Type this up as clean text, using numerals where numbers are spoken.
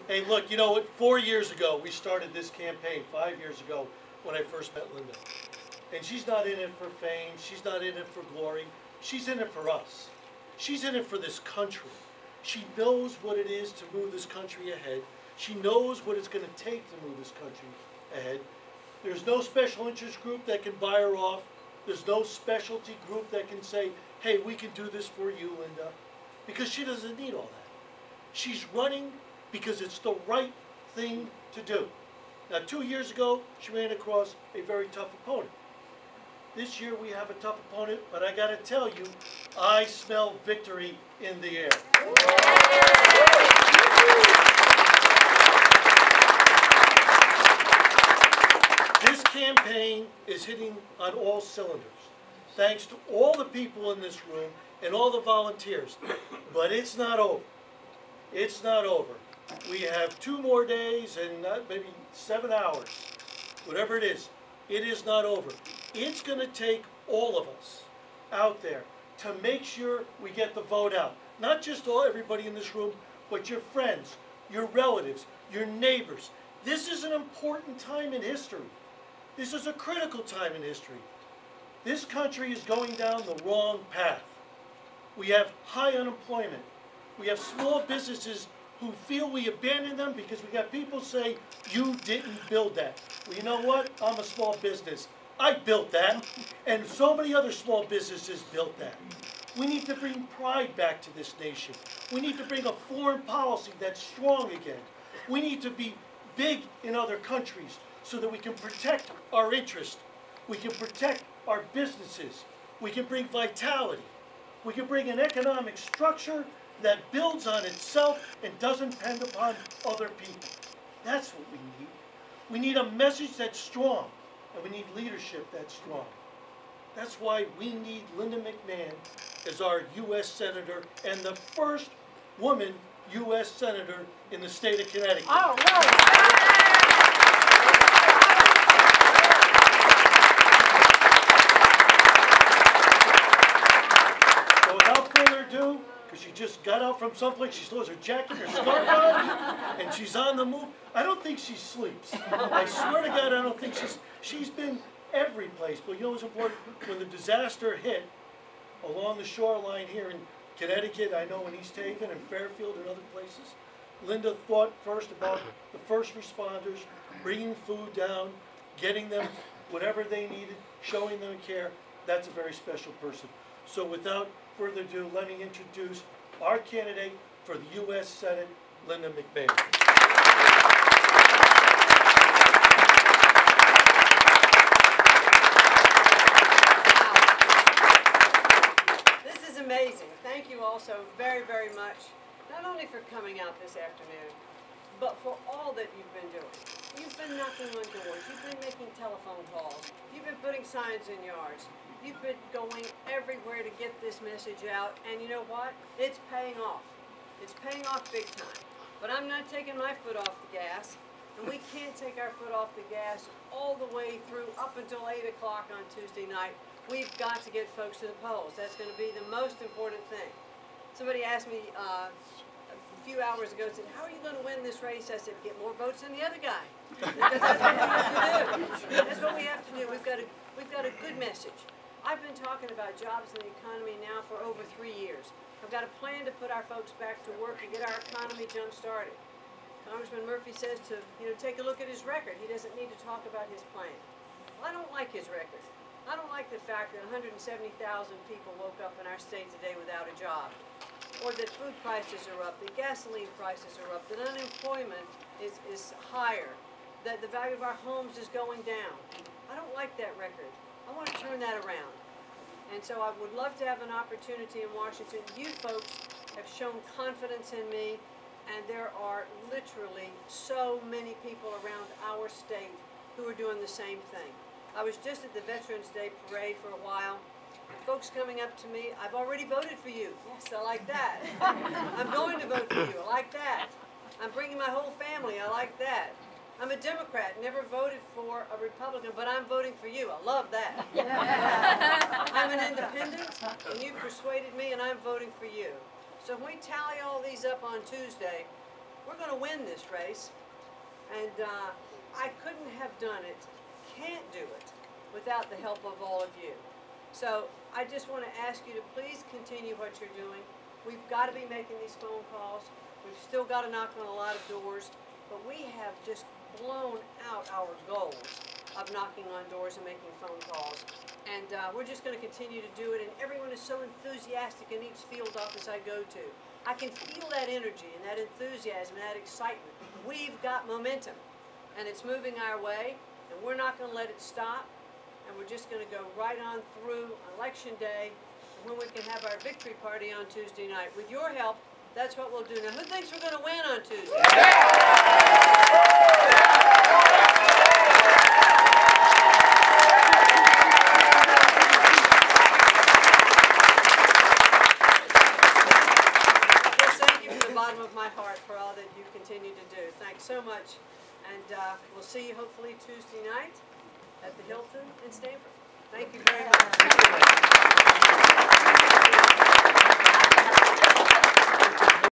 Hey, look, you know what? 4 years ago, we started this campaign, 5 years ago, when I first met Linda. And she's not in it for fame. She's not in it for glory. She's in it for us. She's in it for this country. She knows what it is to move this country ahead. She knows what it's going to take to move this country ahead. There's no special interest group that can buy her off. There's no specialty group that can say, hey, we can do this for you, Linda. Because she doesn't need all that. She's running because it's the right thing to do. Now, 2 years ago, she ran across a very tough opponent. This year we have a tough opponent, but I got to tell you, I smell victory in the air. This campaign is hitting on all cylinders, thanks to all the people in this room and all the volunteers. But it's not over. It's not over. We have 2 more days and maybe 7 hours, whatever it is. It is not over. It's going to take all of us out there to make sure we get the vote out. Not just everybody in this room, but your friends, your relatives, your neighbors. This is an important time in history. This is a critical time in history. This country is going down the wrong path. We have high unemployment. We have small businesses who feel we abandoned them because we got people say, you didn't build that. Well, you know what? I'm a small business. I built that, and so many other small businesses built that. We need to bring pride back to this nation. We need to bring a foreign policy that's strong again. We need to be big in other countries so that we can protect our interests. We can protect our businesses. We can bring vitality. We can bring an economic structure that builds on itself and doesn't depend upon other people. That's what we need. We need a message that's strong, and we need leadership that's strong. That's why we need Linda McMahon as our U.S. Senator and the first woman U.S. Senator in the state of Connecticut. Oh, no. Because she just got out from someplace, she throws her jacket, her scarf on, and she's on the move. I don't think she sleeps. I swear to God, I don't think she's been every place. But you know what's important? When the disaster hit along the shoreline here in Connecticut, I know in East Haven and Fairfield and other places, Linda thought first about the first responders, bringing food down, getting them whatever they needed, showing them care. That's a very special person. So without further ado, let me introduce our candidate for the U.S. Senate, Linda McMahon. This is amazing. Thank you all so very, very much, not only for coming out this afternoon, but for all that you've been doing. You've been knocking on doors. You've been making telephone calls. You've been putting signs in yards. You've been going everywhere to get this message out, and you know what? It's paying off. It's paying off big time. But I'm not taking my foot off the gas, and we can't take our foot off the gas all the way through up until 8 o'clock on Tuesday night. We've got to get folks to the polls. That's going to be the most important thing. Somebody asked me a few hours ago, said, how are you going to win this race? I said, get more votes than the other guy. Because that's what we have to do. That's what we have to do. We've got a good message. I've been talking about jobs and the economy now for over 3 years. I've got a plan to put our folks back to work and get our economy jump-started. Congressman Murphy says to take a look at his record. He doesn't need to talk about his plan. Well, I don't like his record. I don't like the fact that 170,000 people woke up in our state today without a job, or that food prices are up, that gasoline prices are up, that unemployment is higher, that the value of our homes is going down. I don't like that record. I want to turn that around. And so I would love to have an opportunity in Washington. You folks have shown confidence in me, and there are literally so many people around our state who are doing the same thing. I was just at the Veterans Day parade for a while. Folks coming up to me, I've already voted for you. Yes, I like that. I'm going to vote for you. I like that. I'm bringing my whole family. I like that. I'm a Democrat, never voted for a Republican, but I'm voting for you. I love that. I'm an independent, and you persuaded me, and I'm voting for you. So if we tally all these up on Tuesday, we're going to win this race. And I couldn't have done it, can't do it, without the help of all of you. So I just want to ask you to please continue what you're doing. We've got to be making these phone calls. We've still got to knock on a lot of doors, but we have just blown out our goals of knocking on doors and making phone calls. And we're just going to continue to do it, and everyone is so enthusiastic in each field office I go to. I can feel that energy and that enthusiasm and that excitement. We've got momentum, and it's moving our way, and we're not going to let it stop, and we're just going to go right on through Election Day, and when we can have our victory party on Tuesday night. With your help, that's what we'll do. Now, who thinks we're going to win on Tuesday? Bottom of my heart for all that you continue to do. Thanks so much, and we'll see you hopefully Tuesday night at the Hilton in Stamford. Thank you very much.